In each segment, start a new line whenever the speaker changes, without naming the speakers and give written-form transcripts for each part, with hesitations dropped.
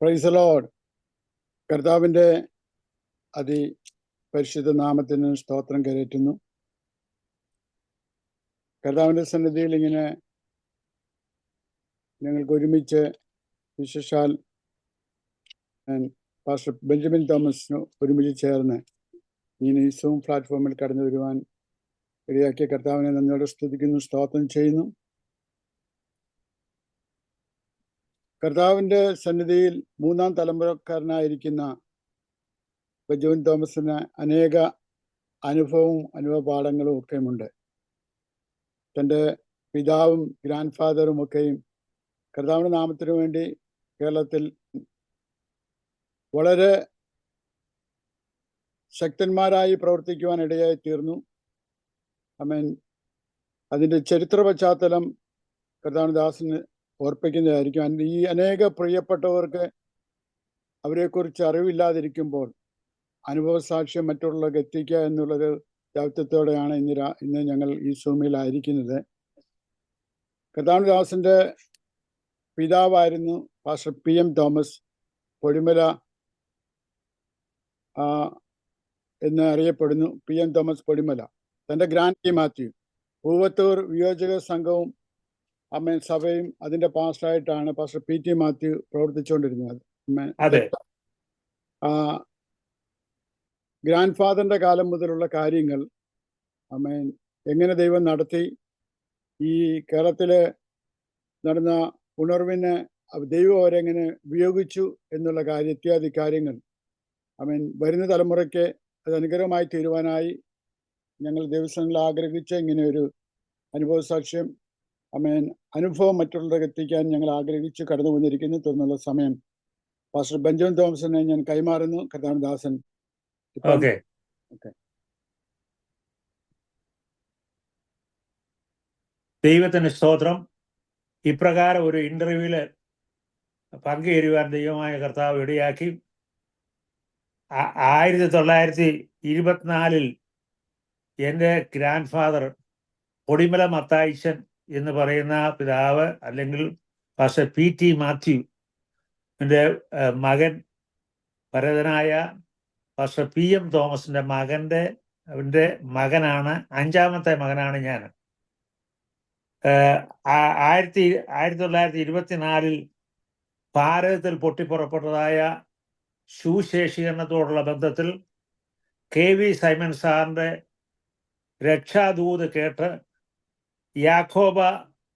Praise the Lord. കർത്താവിൻ്റെ പരിശുദ്ധ നാമത്തിന് സ്തോത്രം കരയറ്റുന്നു. കർത്താവിൻ്റെ സന്നിധിയിൽ ഇങ്ങനെ ഞങ്ങൾക്ക് ഒരുമിച്ച്, വിശേഷാൽ പാസ്റ്റർ ബെഞ്ചമിൻ തോമസിന് ഒരുമിച്ച് ചേർന്ന് ഇങ്ങനെ ഈ സൂം പ്ലാറ്റ്ഫോമിൽ കടന്നു വരുവാൻ ഇടയാക്കിയ കർത്താവിനെ നന്ദിയോടെ സ്തുതിക്കുന്നു, സ്തോത്രം ചെയ്യുന്നു. കർത്താവിൻ്റെ സന്നിധിയിൽ മൂന്നാം തലമുറക്കാരനായിരിക്കുന്ന ബെഞ്ചമിൻ തോമസിന് അനേക അനുഭവവും അനുഭവപാഠങ്ങളും ഒക്കെയുമുണ്ട്. തൻ്റെ പിതാവും ഗ്രാൻഡ് ഫാദറും ഒക്കെയും കർത്താവിൻ്റെ നാമത്തിനു വേണ്ടി കേരളത്തിൽ വളരെ ശക്തന്മാരായി പ്രവർത്തിക്കുവാൻ ഇടയായി തീർന്നു. ആമേൻ. അതിൻ്റെ ചരിത്ര പശ്ചാത്തലം കർത്താവിൻ്റെ ദാസന് ഓർപ്പിക്കുന്നതായിരിക്കും. ഈ അനേക പ്രിയപ്പെട്ടവർക്ക് അവരെക്കുറിച്ച് അറിവില്ലാതിരിക്കുമ്പോൾ അനുഭവ സാക്ഷ്യം മറ്റുള്ളവർക്ക് എത്തിക്കുക എന്നുള്ളൊരു ദൗത്യത്തോടെയാണ് ഇന്ന് ഞങ്ങൾ ഈ സൂമിലായിരിക്കുന്നത്. കർത്താവിൻ്റെ ദാസൻ്റെ പിതാവായിരുന്നു പാസ്റ്റർ PM തോമസ്. പൊടിമല എന്ന് അറിയപ്പെടുന്നു. PM Thomas Podimala. തൻ്റെ ഗ്രാൻഡ് മാത്യു പൂവത്തൂർ വിയോജക സംഘവും അമ്മ സഭയും അതിൻ്റെ പാസ്റ്ററായിട്ടാണ് പാസ്റ്റർ PT മാത്യു പ്രവർത്തിച്ചുകൊണ്ടിരുന്നത്. ഗ്രാൻഡ് ഫാദറിൻ്റെ കാലം മുതലുള്ള കാര്യങ്ങൾ അമ്മേൻ എങ്ങനെ ദൈവം നടത്തി, ഈ കേരളത്തിൽ നടന്ന ഉണർവിന് ദൈവം അവരെങ്ങനെ ഉപയോഗിച്ചു എന്നുള്ള ഇത്യാദി കാര്യങ്ങൾ അമ്മേൻ വരുന്ന തലമുറയ്ക്ക് അത് അനുഗ്രഹമായി തീരുവാനായി ഞങ്ങൾ ദിവസങ്ങളിൽ ആഗ്രഹിച്ച് ഇങ്ങനെ ഒരു അനുഭവ സാക്ഷ്യം അനുഭവം മറ്റുള്ളവർക്ക് എത്തിക്കാൻ ഞങ്ങൾ ആഗ്രഹിച്ച് കടന്നു വന്നിരിക്കുന്നു. തുടർന്നുള്ള സമയം പാസ്റ്റർ ബെഞ്ചമിൻ തോമസിനെ ഞാൻ കൈമാറുന്നു. കർത്താവിൻ ദാസൻ.
ദൈവത്തിന് സ്തോത്രം. ഇപ്രകാരം ഒരു ഇന്റർവ്യൂവില് പങ്കുചേരുവാൻ ദൈവമായ കർത്താവ് ഇടയാക്കി. 1924 എൻ്റെ ഗ്രാൻഡ് ഫാദർ പൊടിമല മത്തായിച്ചൻ എന്ന് പറയുന്ന പിതാവ്, അല്ലെങ്കിൽ പാസ്റ്റർ PT മാത്യു എൻ്റെ മകൻ, ഭരതനായ പാസ്റ്റർ PM തോമസിന്റെ അവൻ്റെ മകനാണ്, 5ാമത്തെ മകനാണ് ഞാൻ. 1924 ഭാരതത്തിൽ പൊട്ടിപ്പുറപ്പെട്ടതായ സുവിശേഷീകരണത്തോടുള്ള ബന്ധത്തിൽ KV സൈമൺ സാറിൻ്റെ രക്ഷാദൂത് കേട്ട് യാക്കോബ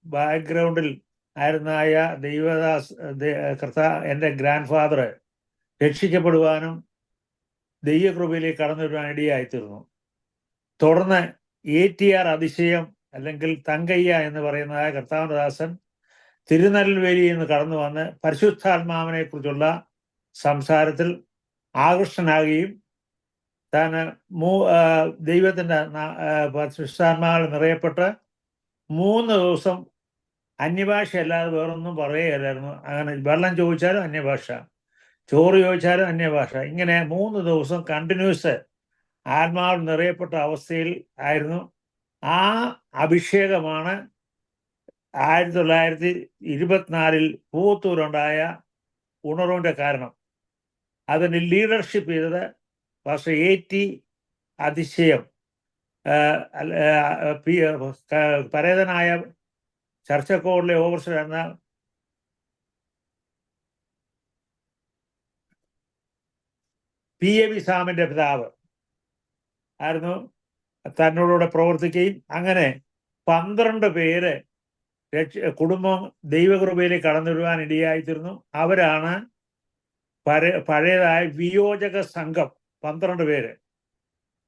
ബാക്ക്ഗ്രൗണ്ടിൽ ആയിരുന്നായ ദൈവദാസ് എൻ്റെ ഗ്രാൻഡ് ഫാദർ രക്ഷിക്കപ്പെടുവാനും ദൈവകൃപയിലേക്ക് കടന്നു വരുവാൻ ഇടയായിത്തീർന്നു. തുടർന്ന് ATR അതിശയം അല്ലെങ്കിൽ തങ്കയ്യ എന്ന് പറയുന്നതായ കർത്താവിൻ്റെ ദാസൻ തിരുനെൽവേലിയിൽ നിന്ന് കടന്നു വന്ന് പരിശുദ്ധാത്മാവിനെ കുറിച്ചുള്ള സംസാരത്തിൽ ആകൃഷ്ടനാകുകയും താൻ ദൈവത്തിൻ്റെ പരിശുദ്ധാത്മാവിൽ നിറയപ്പെട്ട് 3 ദിവസം അന്യഭാഷ അല്ലാതെ വേറൊന്നും പറയുകയല്ലായിരുന്നു. അങ്ങനെ വെള്ളം ചോദിച്ചാലും അന്യഭാഷ, ചോറ് ചോദിച്ചാലും അന്യഭാഷ, ഇങ്ങനെ 3 ദിവസം കണ്ടിന്യൂസ് ആത്മാവിൽ നിറയപ്പെട്ട അവസ്ഥയിൽ ആയിരുന്നു. ആ അഭിഷേകമാണ് 1924 പൂവത്തൂരുണ്ടായ ഉണർവിൻ്റെ കാരണം. അതിന് ലീഡർഷിപ്പ് ചെയ്തത് പാസ്റ്റർ AT അതിശയം, പരേതനായ ചർച്ചക്കോടിലെ ഓവർസർ എന്ന PAV സാമിൻ്റെ പിതാവ് ആയിരുന്നു. തന്നോടുകൂടെ പ്രവർത്തിക്കുകയും അങ്ങനെ 12 പേര് കുടുംബം ദൈവകൃപയിലേക്ക് കടന്നു വരുവാൻ ഇടയായിത്തീർന്നു. അവരാണ് പഴയതായ വിയോജക സംഘം. 12 പേര്.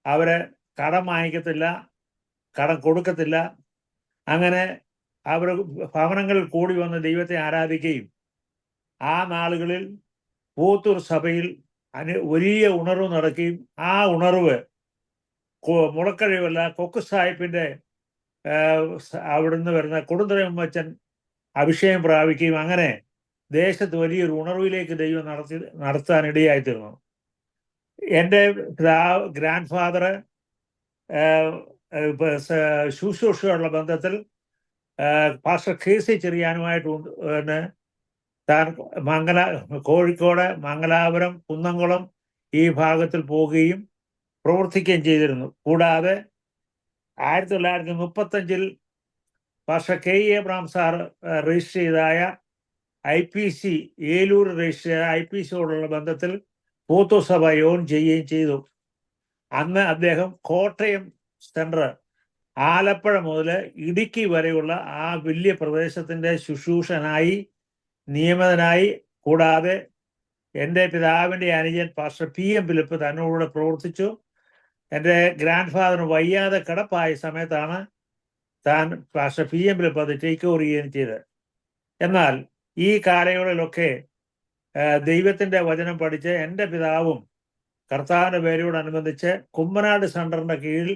അവര് കടം വാങ്ങിക്കത്തില്ല, കടം കൊടുക്കത്തില്ല. അങ്ങനെ അവർ ഭവനങ്ങളിൽ കൂടി വന്ന് ദൈവത്തെ ആരാധിക്കുകയും ആ നാളുകളിൽ പൂത്തൂർ സഭയിൽ വലിയ ഉണർവ് നടക്കുകയും ആ ഉണർവ് മുളക്കഴിവല്ല കൊക്ക് സാഹിബിൻ്റെ അവിടുന്ന് വരുന്ന കൊടുന്തറയമ്മച്ചൻ അഭിഷേകം പ്രാപിക്കുകയും അങ്ങനെ ദേശത്ത് വലിയൊരു ഉണർവിലേക്ക് ദൈവം നടത്താൻ ഇടയായിത്തീർന്നു. എൻ്റെ ഗ്രാൻഡ് ഫാദർ ശുശ്രൂഷയുള്ള ബന്ധത്തിൽ പാസ്റ്റർ KC ചെറിയാനുമായിട്ട് താൻ കോഴിക്കോട്, മംഗലാപുരം, കുന്നംകുളം ഈ ഭാഗത്തിൽ പോവുകയും പ്രവർത്തിക്കുകയും ചെയ്തിരുന്നു. കൂടാതെ 1935 pastor K Abraham sir register ചെയ്തായ IPC, ഏലൂർ രജിസ്റ്റർ ചെയ്ത IPCയോടുള്ള ബന്ധത്തിൽ പോത്തോസഭ യോഗം ചെയ്യുകയും ചെയ്തു. അന്ന് അദ്ദേഹം കോട്ടയം സെൻട്രൽ, ആലപ്പുഴ മുതൽ ഇടുക്കി വരെയുള്ള ആ വലിയ പ്രദേശത്തിന്റെ ശുശ്രൂഷനായി നിയമിതനായി. കൂടാതെ എൻ്റെ പിതാവിൻ്റെ അനുജൻ പാസ്റ്റർ PM ഫിലിപ്പ് തന്നോട് പ്രവർത്തിച്ചു. എൻ്റെ ഗ്രാൻഡ് ഫാദറിന് വയ്യാതെ കിടപ്പായ സമയത്താണ് താൻ പാസ്റ്റർ PM ഫിലിപ്പ് അത് ടേക്ക് ഓവർ ചെയ്യുകയും ചെയ്തത്. എന്നാൽ ഈ കാലയളവിലൊക്കെ ദൈവത്തിൻ്റെ വചനം പഠിച്ച് എൻ്റെ പിതാവും കർത്താവിൻ്റെ പേരോടനുബന്ധിച്ച് കുമ്മനാട് സെന്ററിന്റെ കീഴിൽ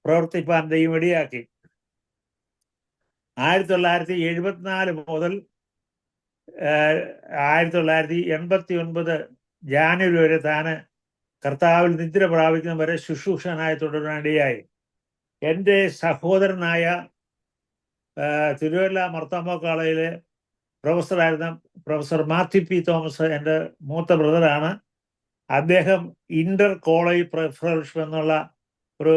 പ്രവർത്തിപ്പാൻ ദൈവം ഇടയാക്കി. 1974 മുതൽ 1989 ജാനുവരി വരെ താന് കർത്താവിൽ നിദ്ര പ്രാപിക്കുന്നവരെ ശുശ്രൂഷനായി തുടരാനിടയായി. എൻ്റെ സഹോദരനായ തിരുവല്ല മർത്താമ കോളേജിലെ പ്രൊഫസറായിരുന്ന പ്രൊഫസർ മാത്യു P. തോമസ് എൻ്റെ മൂത്ത ബ്രദറാണ്. അദ്ദേഹം ഇന്റർ കോളേജ് ഫെലോഷിപ്പ് എന്നുള്ള ഒരു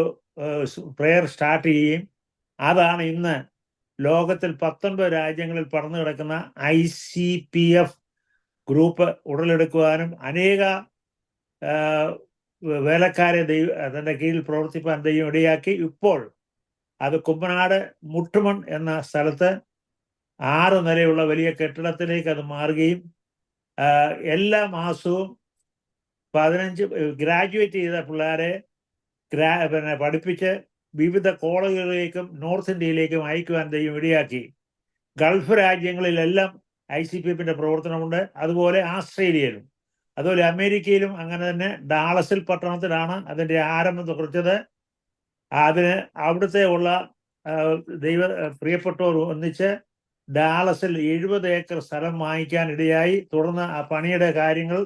പ്രെയർ സ്റ്റാർട്ട് ചെയ്യുകയും അതാണ് ഇന്ന് ലോകത്തിൽ 19 രാജ്യങ്ങളിൽ പടർന്നു കിടക്കുന്ന ICPF ഗ്രൂപ്പ് ഉടലെടുക്കുവാനും അനേക വേലക്കാരെ അതിൻ്റെ കീഴിൽ പ്രവർത്തിപ്പാൻ ദൈവം ഇടയാക്കി. ഇപ്പോൾ അത് കുമ്മനാട് മുട്ടുമൺ എന്ന സ്ഥലത്ത് 6 നിലയുള്ള വലിയ കെട്ടിടത്തിലേക്ക് അത് മാറുകയും എല്ലാ മാസവും 15 ഗ്രാജുവേറ്റ് ചെയ്ത പിള്ളേരെ പഠിപ്പിച്ച് വിവിധ കോളേജുകളിലേക്കും നോർത്ത് ഇന്ത്യയിലേക്കും അയക്കുവാൻ ദൈവം ഇടയാക്കി. ഗൾഫ് രാജ്യങ്ങളിലെല്ലാം ICPFിന്റെ പ്രവർത്തനമുണ്ട്. അതുപോലെ ആസ്ട്രേലിയയിലും, അതുപോലെ അമേരിക്കയിലും അങ്ങനെ തന്നെ ഡാളസിൽ പട്ടണത്തിലാണ് അതിൻ്റെ ആരംഭം കുറിച്ചത്. അതിന് അവിടുത്തെ ഉള്ള പ്രിയപ്പെട്ടവർ ഒന്നിച്ച് ഡാളസിൽ 70 ഏക്കർ സ്ഥലം വാങ്ങിക്കാൻ ഇടയായി. തുടർന്ന് ആ പണിയുടെ കാര്യങ്ങൾ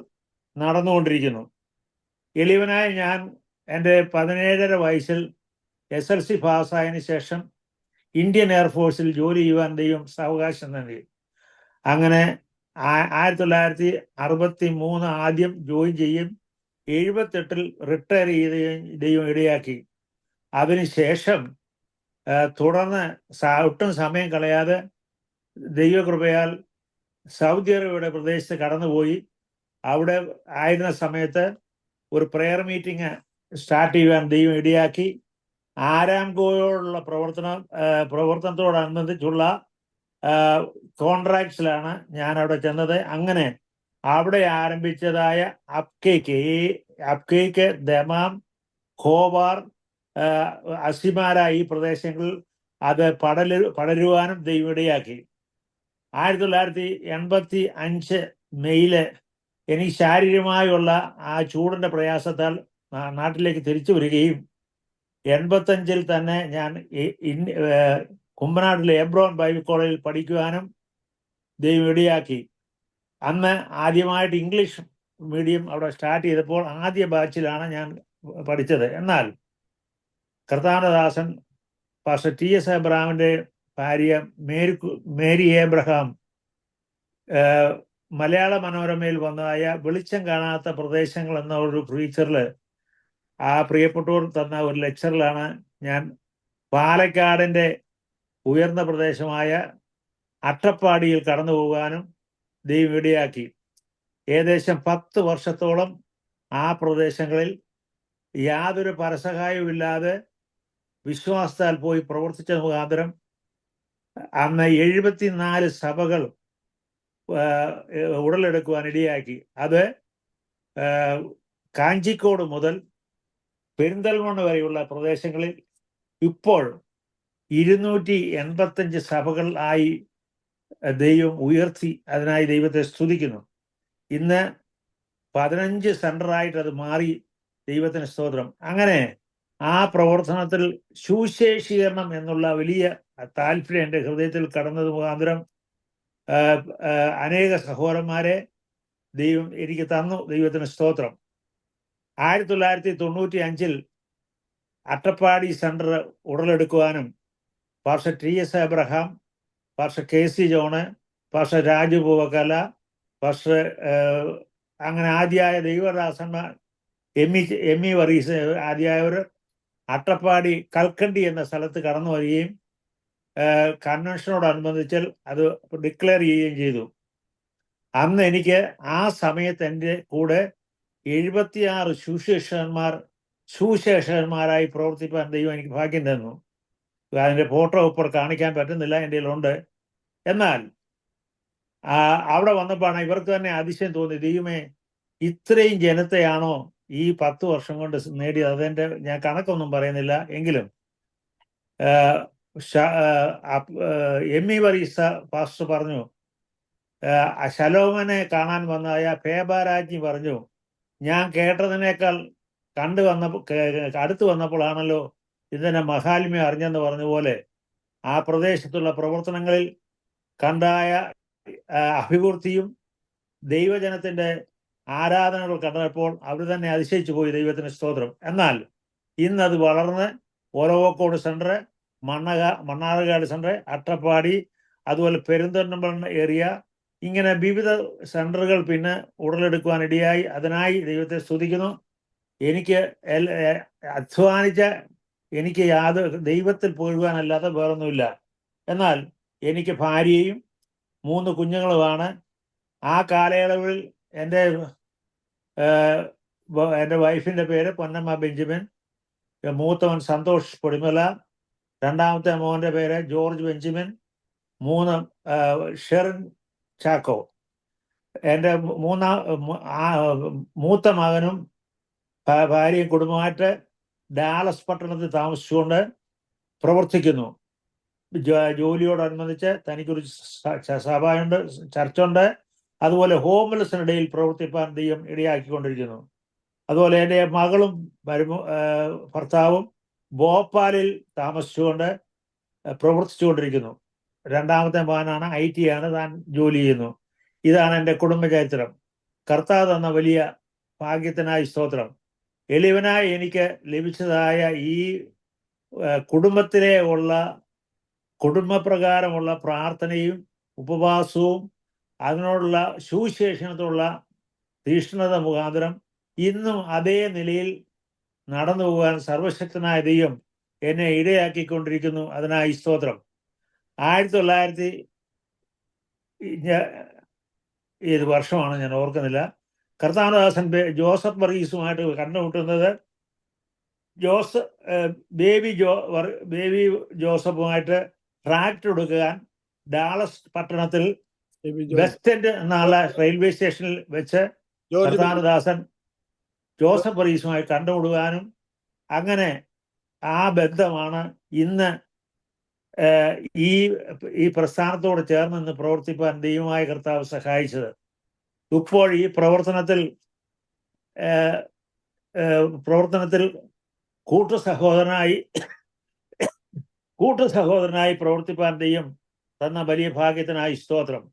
നടന്നുകൊണ്ടിരിക്കുന്നു. എളിയവനായ ഞാൻ എൻ്റെ 17.5 വയസ്സിൽ SLC പാസ്സായതിനു ശേഷം ഇന്ത്യൻ എയർഫോഴ്സിൽ ജോലി ചെയ്യുവാൻ ദൈവം സാവകാശം നൽകി. അങ്ങനെ 1963 ആദ്യം ജോയിൻ ചെയ്യും, 78 റിട്ടയർ ചെയ്ത് ദൈവം ഇടയാക്കി. അതിനുശേഷം തുടർന്ന് ഒട്ടും സമയം കളയാതെ ദൈവകൃപയാൽ സൗദി അറേബ്യയുടെ പ്രദേശത്ത് കടന്നുപോയി. അവിടെ ആയിരുന്ന സമയത്ത് ഒരു പ്രെയർ മീറ്റിംഗ് സ്റ്റാർട്ട് ചെയ്യുവാൻ ദൈവം ഇടയാക്കി. ആരാംകോയോടുള്ള പ്രവർത്തനത്തോടനുബന്ധിച്ചുള്ള കോൺട്രാക്ട്സിലാണ് ഞാൻ അവിടെ ചെന്നത്. അങ്ങനെ അവിടെ ആരംഭിച്ചതായ അപ്കേക്ക്, ദമാം, ഖോബാർ, അസിമാര ഈ പ്രദേശങ്ങളിൽ അത് പടരുവാനും ദൈവം ഇടയാക്കി. 1985 മെയ്യില് എനിക്ക് ശാരീരികമായുള്ള ആ ചൂടിന്റെ പ്രയാസത്താൽ നാട്ടിലേക്ക് തിരിച്ചു വരികയും 85 തന്നെ ഞാൻ കുമ്പനാട്ടിലെ എബ്രോൺ ബൈബിൾ കോളേജിൽ പഠിക്കുവാനും ദൈവം ഇടയാക്കി. അന്ന് ആദ്യമായിട്ട് ഇംഗ്ലീഷ് മീഡിയം അവിടെ സ്റ്റാർട്ട് ചെയ്തപ്പോൾ ആദ്യ ബാച്ചിലാണ് ഞാൻ പഠിച്ചത്. എന്നാൽ കർത്താനദാസൻ പാസ്റ്റർ TS എബ്രഹാമിന്റെ ഭാര്യ മേരി എബ്രഹാം മലയാള മനോരമയിൽ വന്നതായ വെളിച്ചം കാണാത്ത പ്രദേശങ്ങൾ എന്ന ഒരു ഫീച്ചറിൽ ആ പ്രിയപ്പെട്ടവർ തന്ന ഒരു ലെക്ചറിലാണ് ഞാൻ പാലക്കാടിൻ്റെ ഉയർന്ന പ്രദേശമായ അട്ടപ്പാടിയിൽ കടന്നു പോകാനും ദൈവം ഇടയാക്കി. ഏകദേശം 10 വർഷത്തോളം ആ പ്രദേശങ്ങളിൽ യാതൊരു പരസഹായവും ഇല്ലാതെ വിശ്വാസത്താൽ പോയി പ്രവർത്തിച്ച മുഖാന്തരം അന്ന് 74 സഭകൾ ഉടലെടുക്കുവാൻ ഇടയാക്കി. അത് കാഞ്ചിക്കോട് മുതൽ പെരിന്തൽമണ്ണ വരെയുള്ള പ്രദേശങ്ങളിൽ ഇപ്പോൾ 285 സഭകൾ ആയി ദൈവം ഉയർത്തി. അതിനായി ദൈവത്തെ സ്തുതിക്കുന്നു. ഇന്ന് 15 സെന്ററായിട്ട് അത് മാറി. ദൈവത്തിന് സ്തോത്രം. അങ്ങനെ ആ പ്രവർത്തനത്തിൽ സുവിശേഷീകരണം എന്നുള്ള വലിയ താല്പര്യം എൻ്റെ ഹൃദയത്തിൽ കടന്നത് മുഖാന്തരം അനേക സഹോദരന്മാരെ ദൈവം എനിക്ക് തന്നു. ദൈവത്തിന് സ്തോത്രം. 1995 അട്ടപ്പാടി സെന്റർ ഉടലെടുക്കുവാനും pastor TS Abraham, pastor KC John, pastor Raju Poovakkala, പക്ഷേ അങ്ങനെ ആദ്യമായ ദൈവദാസന്മാർ എം ഇ വർഗീസ് ആദ്യമായവർ അട്ടപ്പാടി കൽക്കണ്ടി എന്ന സ്ഥലത്ത് കടന്നു വരികയും കൺവെൻഷനോടനുബന്ധിച്ചാൽ അത് ഡിക്ലെയർ ചെയ്യുകയും ചെയ്തു. അന്ന് എനിക്ക് ആ സമയത്ത് എൻ്റെ കൂടെ 76 സുശേഷകന്മാരായി പ്രവർത്തിപ്പാൻ ദൈവം എനിക്ക് ഭാഗ്യം തന്നു. അതിൻ്റെ ഫോട്ടോ ഇപ്പോൾ കാണിക്കാൻ പറ്റുന്നില്ല, എൻ്റെ ഉണ്ട്. എന്നാൽ അവിടെ വന്നപ്പോഴാണ് ഇവർക്ക് തന്നെ അതിശയം തോന്നി, ദൈവമേ ഇത്രയും ജനത്തെയാണോ ഈ 10 വർഷം കൊണ്ട് നേടിയത്? അതെൻ്റെ ഞാൻ കണക്കൊന്നും പറയുന്നില്ല. എങ്കിലും എം ഇ വർഗീസ പാസ്റ്റർ പറഞ്ഞു, ശലോമനെ കാണാൻ വന്നതായ പേബാരാജ്ഞി പറഞ്ഞു, ഞാൻ കേട്ടതിനേക്കാൾ അടുത്ത് വന്നപ്പോഴാണല്ലോ ഇതിൻ്റെ മഹാത്മ്യം അറിഞ്ഞെന്ന് പറഞ്ഞ പോലെ ആ പ്രദേശത്തുള്ള പ്രവർത്തനങ്ങളിൽ കണ്ടായ അഭിവൃദ്ധിയും ദൈവജനത്തിൻ്റെ ആരാധനകൾ കണ്ടപ്പോൾ അവർ തന്നെ അതിശയിച്ചു പോയി. ദൈവത്തിന് സ്തോത്രം. എന്നാൽ ഇന്നത് വളർന്ന് ഓരോക്കോട് സെൻറ്റർ, മണ്ണാർക്കാട് സെൻറ്റർ, അട്ടപ്പാടി, അതുപോലെ പെരുന്തൽമണ്ണ ഏരിയ, ഇങ്ങനെ വിവിധ സെൻറ്ററുകൾ പിന്നെ ഉടലെടുക്കുവാനിടയായി. അതിനായി ദൈവത്തെ സ്തുതിക്കുന്നു. എനിക്ക് അധ്വാനിച്ച എനിക്ക് ദൈവത്തിൽ പോഴുവാനല്ലാതെ വേറൊന്നുമില്ല. എന്നാൽ എനിക്ക് ഭാര്യയും 3 കുഞ്ഞുങ്ങളുമാണ്. ആ കാലയളവിൽ എൻ്റെ വൈഫിൻ്റെ പേര് പൊന്നമ്മ ബെഞ്ചമിൻ, മൂത്തവൻ സന്തോഷ് പൊടിമല, രണ്ടാമത്തെ മോൻ്റെ പേര് ജോർജ് ബെഞ്ചമിൻ, 3 ഷെറിൻ ചാക്കോ. എൻ്റെ മൂത്ത മകനും ഭാര്യയും കുടുംബമായിട്ട് ഡാലസ് പട്ടണത്തിൽ താമസിച്ചുകൊണ്ട് പ്രവർത്തിക്കുന്നു. ജോലിയോടനുബന്ധിച്ച് തനിക്കൊരു സഭയുണ്ട്, ചർച്ചുണ്ട്. അതുപോലെ ഹോംലെസ്സിനിടയിൽ പ്രവർത്തിപ്പാൻ ദൈവം ഇടയാക്കിക്കൊണ്ടിരിക്കുന്നു. അതുപോലെ എൻ്റെ മകളും ഭർത്താവും ഭോപ്പാലിൽ താമസിച്ചുകൊണ്ട് പ്രവർത്തിച്ചുകൊണ്ടിരിക്കുന്നു. രണ്ടാമത്തെ മകനാണ്, IT ആണ്, താൻ ജോലി ചെയ്യുന്നു. ഇതാണ് എൻ്റെ കുടുംബചരിത്രം. കർത്താവ് തന്ന വലിയ ഭാഗ്യത്തിനായി സ്തോത്രം. എളിവനായി എനിക്ക് ലഭിച്ചതായ ഈ കുടുംബപ്രകാരമുള്ള പ്രാർത്ഥനയും ഉപവാസവും അതിനോടുള്ള സുവിശേഷണത്തിലുള്ള തീഷ്ണത മുഖാന്തരം ഇന്നും അതേ നിലയിൽ നടന്നു പോകാൻ സർവശക്തനായ ദൈവം എന്നെ ഇടയാക്കിക്കൊണ്ടിരിക്കുന്നു. അതിനായി സ്തോത്രം. 1900 ഏത് വർഷമാണ് ഞാൻ ഓർക്കുന്നില്ല, കർത്താവദാസൻ ജോസഫ് വർഗീസുമായിട്ട് കണ്ടുമുട്ടുന്നത്. ബേബി ജോസഫുമായിട്ട് ട്രാക്ടർ എടുക്കാൻ ഡാലസ് പട്ടണത്തിൽ വെസ്റ്റ് എൻഡ് എന്നുള്ള റെയിൽവേ സ്റ്റേഷനിൽ വെച്ച് കർത്താവദാസൻ ജോസഫ് വർഗീസുമായി കണ്ടുമുടുവാനും അങ്ങനെ ആ ബന്ധമാണ് ഇന്ന് ഈ പ്രസ്ഥാനത്തോട് ചേർന്ന് നിന്ന് പ്രവർത്തിപ്പാൻ ദൈവമായ കർത്താവ് സഹായിച്ചത്. ഇപ്പോൾ ഈ പ്രവർത്തനത്തിൽ കൂട്ടുസഹോദരനായി പ്രവർത്തിപ്പാൻ ദൈവം തന്ന വലിയ ഭാഗ്യത്തിനായി സ്തോത്രം.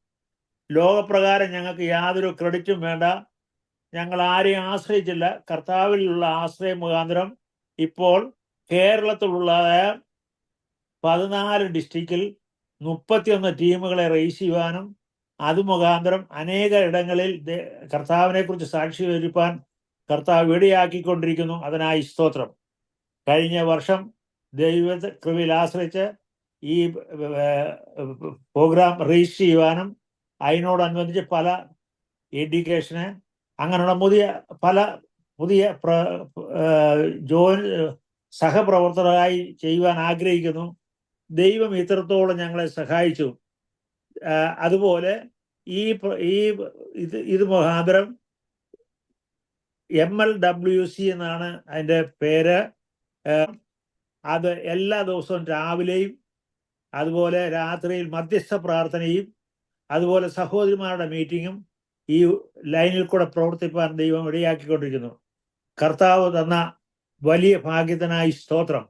ലോകപ്രകാരം ഞങ്ങൾക്ക് യാതൊരു ക്രെഡിറ്റും വേണ്ട. ഞങ്ങൾ ആരെയും ആശ്രയിച്ചില്ല. കർത്താവിലുള്ള ആശ്രയം മുഖാന്തരം ഇപ്പോൾ കേരളത്തിലുള്ള 14 ഡിസ്ട്രിക്റ്റിൽ 31 ടീമുകളെ റേസ് ചെയ്യുവാനും അത് മുഖാന്തരം അനേക ഇടങ്ങളിൽ കർത്താവിനെ കുറിച്ച് സാക്ഷി വരിപ്പാൻ കർത്താവ് ഇടയാക്കിക്കൊണ്ടിരിക്കുന്നു. അതിനായി സ്തോത്രം. കഴിഞ്ഞ വർഷം ദൈവത്തെ കൃപയിൽ ആശ്രയിച്ച് ഈ പ്രോഗ്രാം രജിസ്റ്റർ ചെയ്യുവാനും അതിനോടനുബന്ധിച്ച് പല എഡ്യൂക്കേഷന് അങ്ങനെയുള്ള പുതിയ സഹപ്രവർത്തകരായി ചെയ്യുവാൻ ആഗ്രഹിക്കുന്നു. ദൈവം ഇത്രത്തോളം ഞങ്ങളെ സഹായിച്ചു. അതുപോലെ ഇത് മുഖാന്തരം MLWC എന്നാണ് അതിൻ്റെ പേര്. അത് എല്ലാ ദിവസവും രാവിലെയും അതുപോലെ രാത്രിയിൽ മധ്യസ്ഥ പ്രാർത്ഥനയും അതുപോലെ സഹോദരിമാരുടെ മീറ്റിങ്ങും ഈ ലൈനിൽ കൂടെ പ്രവർത്തിപ്പാൻ ദൈവം ഇടയാക്കിക്കൊണ്ടിരിക്കുന്നു. കർത്താവ് തന്ന വലിയ ഭാഗ്യത്തിനായി സ്തോത്രം.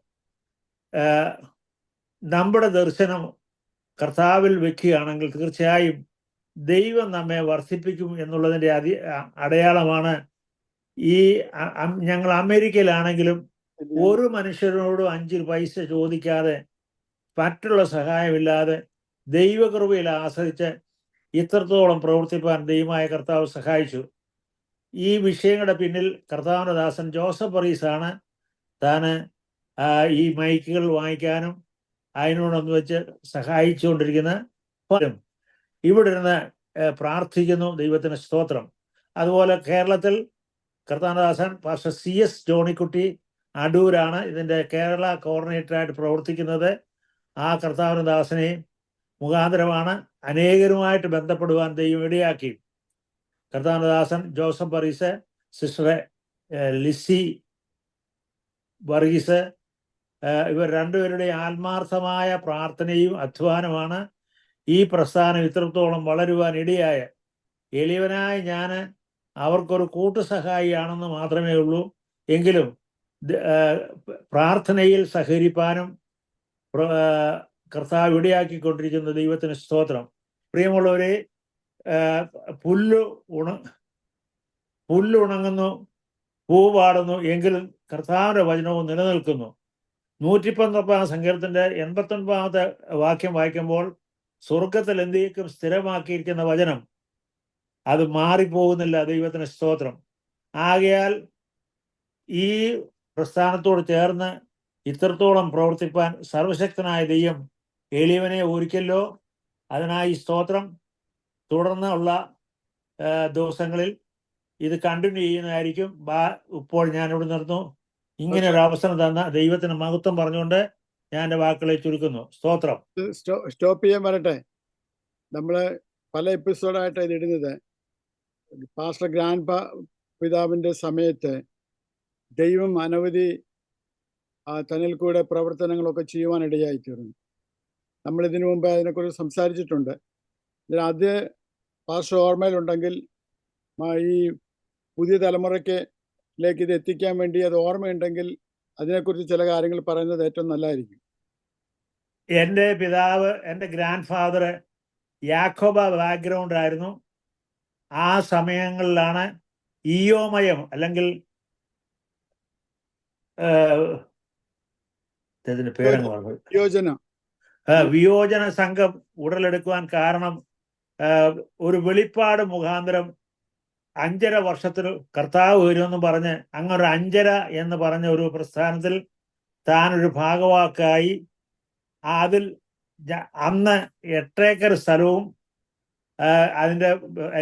നമ്മുടെ ദർശനം കർത്താവിൽ വെക്കുകയാണെങ്കിൽ തീർച്ചയായും ദൈവം നമ്മെ വർദ്ധിപ്പിക്കും എന്നുള്ളതിൻ്റെ അടയാളമാണ്. ഞങ്ങൾ അമേരിക്കയിലാണെങ്കിലും ഒരു മനുഷ്യരോടും 5 പൈസ ചോദിക്കാതെ മറ്റുള്ള സഹായമില്ലാതെ ദൈവകൃപയിൽ ആശ്രയിച്ച് ഇത്രത്തോളം പ്രവർത്തിപ്പാൻ ദൈവമായ കർത്താവ് സഹായിച്ചു. ഈ വിഷയങ്ങളുടെ പിന്നിൽ കർത്താവിൻ്റെ ദാസൻ ജോസഫ് വർഗീസാണ് താൻ ഈ മൈക്കുകൾ വാങ്ങിക്കാനും അതിനോടൊന്ന് വെച്ച് സഹായിച്ചുകൊണ്ടിരിക്കുന്ന പലരും ഇവിടെ ഇരുന്ന് പ്രാർത്ഥിക്കുന്നു. ദൈവത്തിന് സ്തോത്രം. അതുപോലെ കേരളത്തിൽ കർത്താനദാസൻ പാസ്റ്റർ CS ജോണിക്കുട്ടി അടൂരാണ് ഇതിൻ്റെ കേരള കോർഡിനേറ്ററായിട്ട് പ്രവർത്തിക്കുന്നത്. ആ കർത്താനദാസനെ മുഖാന്തരമാണ് അനേകരുമായിട്ട് ബന്ധപ്പെടുവാൻ ദൈവം ഇടയാക്കി. കർത്താനദാസൻ ജോസഫ് വർഗീസ്, സിസ്റ്റർ ലിസി വർഗീസ്, ഇവർ രണ്ടുപേരുടെ ആത്മാർത്ഥമായ പ്രാർത്ഥനയും അധ്വാനമാണ് ഈ പ്രസ്ഥാനം ഇത്രത്തോളം വളരുവാൻ ഇടയായ. എളിയവനായ ഞാൻ അവർക്കൊരു കൂട്ടുസഹായിയാണെന്ന് മാത്രമേ ഉള്ളൂ. എങ്കിലും പ്രാർത്ഥനയിൽ സഹകരിപ്പാനും കർത്താവ് ഇടയാക്കിക്കൊണ്ടിരിക്കുന്ന ദൈവത്തിന് സ്തോത്രം. പ്രിയമുള്ളവരെ, പുല്ലുണങ്ങുന്നു, പൂ പാടുന്നു, എങ്കിലും കർത്താവിൻ്റെ വചനവും നിലനിൽക്കുന്നു. 119 സങ്കീർത്തനത്തിന്റെ 89 വാക്യം വായിക്കുമ്പോൾ സ്വർഗത്തിൽ എന്തേക്കും സ്ഥിരമാക്കിയിരിക്കുന്ന വചനം അത് മാറിപ്പോകുന്നില്ല. ദൈവത്തിന് സ്തോത്രം. ആകയാൽ ഈ പ്രസ്ഥാനത്തോട് ചേർന്ന് ഇത്രത്തോളം പ്രവർത്തിപ്പാൻ സർവശക്തനായ ദൈവം എളിയവനെ ഒരുക്കല്ലോ. അതിനായി സ്തോത്രം. തുടർന്ന് ഉള്ള ദിവസങ്ങളിൽ ഇത് കണ്ടിന്യൂ ചെയ്യുന്നതായിരിക്കും. ഇപ്പോൾ ഞാനിവിടെ നിർത്തുന്നു. ഇങ്ങനെ ഒരു അവസരം തന്ന ദൈവത്തിന് മഹത്വം പറഞ്ഞുകൊണ്ട് ഞാൻ എൻ്റെ വാക്കുകളെ ചുരുക്കുന്നു. സ്തോത്രം.
സ്റ്റോപ്പ് ചെയ്യാൻ വരട്ടെ. നമ്മൾ പല എപ്പിസോഡായിട്ട് ഇത് ഇടുന്നത് പാസ്റ്റർ ഗ്രാൻഡ് പിതാവിൻ്റെ സമയത്ത് ദൈവം അനവധി തന്നിൽ കൂടെ പ്രവർത്തനങ്ങളൊക്കെ ചെയ്യുവാനിടയായി തീർന്നു. നമ്മൾ ഇതിനു മുമ്പ് അതിനെക്കുറിച്ച് സംസാരിച്ചിട്ടുണ്ട്. ഇതിനത് പാസ്റ്റർ ഓർമ്മയിലുണ്ടെങ്കിൽ ഈ പുതിയ തലമുറയ്ക്കിലേക്ക് ഇത് എത്തിക്കാൻ വേണ്ടി അത് ഓർമ്മയുണ്ടെങ്കിൽ അതിനെക്കുറിച്ച് ചില കാര്യങ്ങൾ പറയുന്നത് ഏറ്റവും നല്ലതായിരിക്കും.
എൻ്റെ പിതാവ്, എൻ്റെ ഗ്രാൻഡ് ഫാദർ യാക്കോബ ബാക്ക്ഗ്രൗണ്ട് ആയിരുന്നു. ആ സമയങ്ങളിലാണ് ഇയോമയം അല്ലെങ്കിൽ വിയോജന സംഘം ഉടലെടുക്കുവാൻ കാരണം ഒരു വെളിപ്പാട് മുഖാന്തരം 5.5 വർഷത്തിൽ കർത്താവ് വരുമെന്ന് പറഞ്ഞ് അങ്ങൊരു 5.5 എന്ന് പറഞ്ഞ ഒരു പ്രസ്ഥാനത്തിൽ താനൊരു ഭാഗവാക്കായി. അതിൽ അന്ന് 8 ഏക്കർ സ്ഥലവും അതിൻ്റെ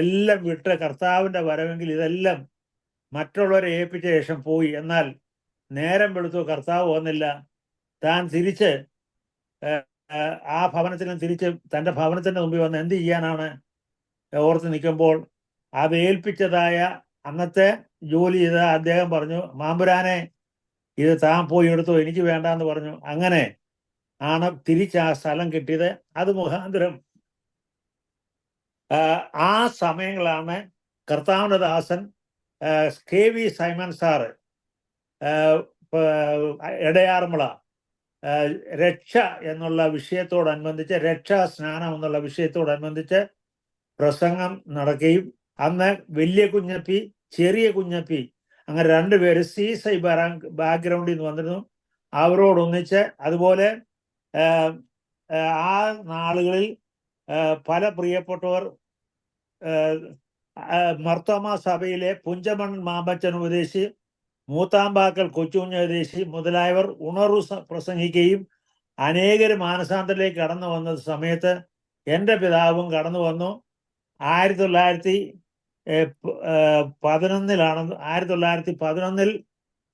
എല്ലാം വിട്ട് കർത്താവിൻ്റെ വരവെങ്കിൽ ഇതെല്ലാം മറ്റുള്ളവരെ ഏൽപ്പിച്ച ശേഷം പോയി. എന്നാൽ നേരം വെളുത്തു, കർത്താവ് വന്നില്ല. താൻ തിരിച്ച് ആ ഭവനത്തിനും തിരിച്ച് തൻ്റെ ഭവനത്തിൻ്റെ മുമ്പിൽ വന്ന് എന്ത് ചെയ്യാനാണ് ഓർത്ത് നിൽക്കുമ്പോൾ അത് ഏൽപ്പിച്ചതായ അന്നത്തെ ജോലി ചെയ്ത അദ്ദേഹം പറഞ്ഞു, മാമ്പുരാനെ ഇത് താൻ പോയി എടുത്തു, എനിക്ക് വേണ്ടാന്ന് പറഞ്ഞു. അങ്ങനെ ആണ് തിരിച്ച് ആ സ്ഥലം കിട്ടിയത്. അത് മുഖാന്തരം ആ സമയങ്ങളാണ് കർത്താവിൻ്റെ ദാസൻ KV സൈമൺ സാറ് എടയാർമുള രക്ഷ എന്നുള്ള വിഷയത്തോടനുബന്ധിച്ച്, രക്ഷാ സ്നാനം എന്നുള്ള വിഷയത്തോടനുബന്ധിച്ച് പ്രസംഗം നടക്കുകയും അന്ന് വലിയ കുഞ്ഞപ്പി, ചെറിയ കുഞ്ഞപ്പി, അങ്ങനെ 2 പേര് CSI ബാക്ക്ഗ്രൗണ്ടിൽ നിന്ന് വന്നിരുന്നു. അവരോടൊന്നിച്ച് അതുപോലെ ആ നാളുകളിൽ പല പ്രിയപ്പെട്ടവർ മർത്തോമ സഭയിലെ പുഞ്ചമൺ മാമ്പച്ചൻ ഉപദേശി, മൂത്താമ്പാക്കൽ കൊച്ചുകുഞ്ഞ ഉപദേശി മുതലായവർ ഉണർവ് പ്രസംഗിക്കുകയും അനേകർ മാനസാന്തരത്തിലേക്ക് കടന്നു വന്ന സമയത്ത് എൻ്റെ പിതാവും കടന്നു വന്നു. 1911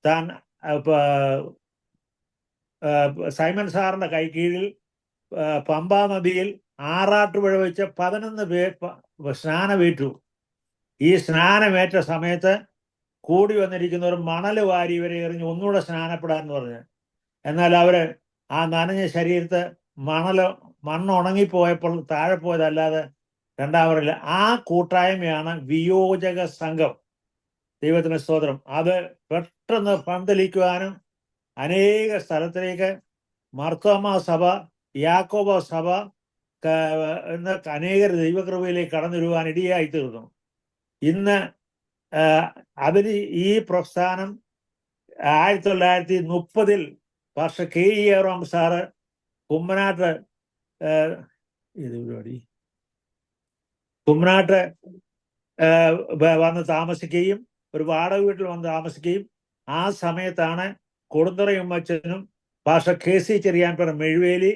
താൻ സൈമൺ സാറിൻ്റെ കൈ കീഴിൽ പമ്പാ നദിയിൽ ആറാട്ടുപുഴ വെച്ച് 11 പേർ സ്നാനമേറ്റു. ഈ സ്നാനമേറ്റ സമയത്ത് കൂടി വന്നിരിക്കുന്നവർ മണൽ വാരി ഇവരെ എറിഞ്ഞ് ഒന്നുകൂടെ സ്നാനപ്പെടാന്ന് പറഞ്ഞ്. എന്നാൽ അവര് ആ നനഞ്ഞ ശരീരത്ത് മണ്ണ് ഉണങ്ങിപ്പോയപ്പോൾ താഴെ പോയതല്ലാതെ രണ്ടാമറില്ല. ആ കൂട്ടായ്മയാണ് വിയോജക സംഘം. ദൈവത്തിന് സ്തോത്രം. അത് പെട്ടെന്ന് പന്തലിക്കുവാനും അനേക സ്ഥലത്തിലേക്ക് മർത്തോമ സഭ, യാക്കോബ സഭ എന്ന അനേകർ ദൈവകൃപയിലേക്ക് കടന്നു വരുവാൻ ഇടയായി തീർന്നു. ഇന്ന് അതിന് ഈ പ്രസ്ഥാനം 1930 പാസ്റ്റർ KE ഏബ്രഹാം സാറ് കുമ്മനാട്ട് ഇത് പരിപാടി കുമ്മനാട്ട് വന്ന് താമസിക്കുകയും ഒരു വാടക വീട്ടിൽ വന്ന് താമസിക്കുകയും ആ സമയത്താണ് കൊടുന്തറയും അച്ഛനും പാസ്റ്റർ KC ചെറിയാൻപുറം മെഴുവേലി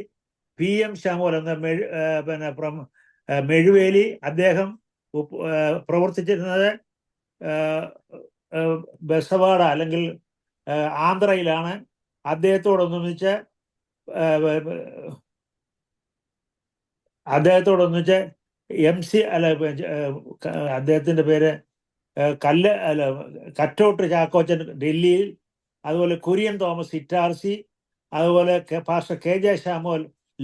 PM ശാമോൽ എന്ന മെഴുവേലി അദ്ദേഹം പ്രവർത്തിച്ചിരുന്നത് ബസവാഡ അല്ലെങ്കിൽ ആന്ധ്രയിലാണ്. അദ്ദേഹത്തോടൊന്നിച്ച് MC അദ്ദേഹത്തിന്റെ പേര് കറ്റോട്ട് ചാക്കോച്ചൻ ഡൽഹിയിൽ, അതുപോലെ കുര്യൻ തോമസ് ഇറ്റാർസി, അതുപോലെ പാസ്റ്റർ KJ ശാമോൽ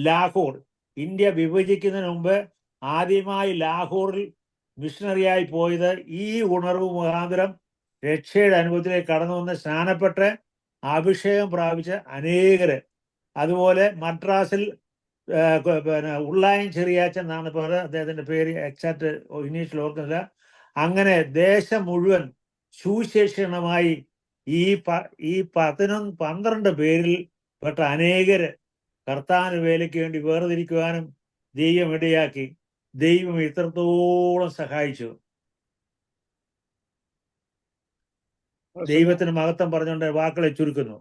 ലാഹോർ. ഇന്ത്യ വിഭജിക്കുന്നതിന് മുമ്പ് ആദ്യമായി ലാഹോറിൽ മിഷണറിയായി പോയത് ഈ ഉണർവ് മുഖാന്തരം രക്ഷയുടെ അനുഭവത്തിലേക്ക് കടന്നു വന്ന് സ്നാനപ്പെട്ട് അഭിഷേകം പ്രാപിച്ച അനേകര്. അതുപോലെ മദ്രാസിൽ ഉള്ളായം ചെറിയാച്ചൻ എന്നാണ് പറയുന്നത്, അദ്ദേഹത്തിന്റെ പേര് എക്സാക്ട് ഇനീഷ്യൽ ഓർക്കുന്നില്ല. അങ്ങനെ ദേശം മുഴുവൻ സുവിശേഷണമായി ഈ 12 പേരിൽ പെട്ട അനേകര് കർത്താവിന്റെ വേലയ്ക്ക് വേണ്ടി വേർതിരിക്കുവാനും ദൈവം ഇടയാക്കി. ദൈവം ഇത്രത്തോളം സഹായിച്ചു. ദൈവത്തിന് മഹത്വം പറഞ്ഞുകൊണ്ട് വാക്കുകളെ ചുരുക്കുന്നു.